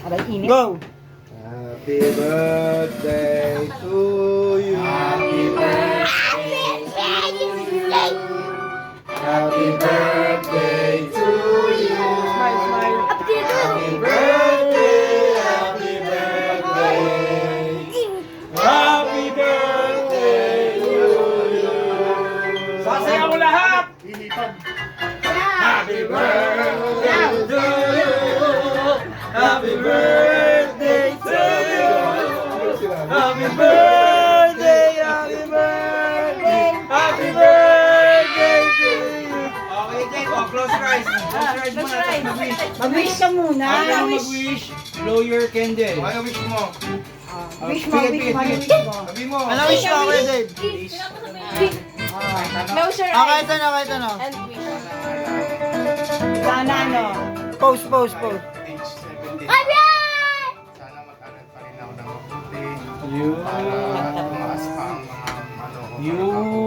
Aray, init. Go! Happy birthday to you. Happy birthday to you. Smile, smile. Happy birthday, happy birthday. Happy birthday to you. Sasayaw mo lahat! Happy birthday to you. Happy birthday to you. Happy birthday, happy birthday. Happy birthday to you. Okay, Jake. Oh, close your eyes. Close your eyes muna. Tapos mag-wish. Mag-wish ka muna. After mo mag-wish, blow your candle. Ano wish mo? Wish mo, wish mo, wish mo. Sabi mo. Ano wish mo, Kuya Dave? Close your Okay, eyes ito na, ito na. and wish. Sana ano. Pose, pose, pose. Sana mag-aral pa rin ako ng mabuti. Yun. Para tumaas pa ang mga ano ko. Yun.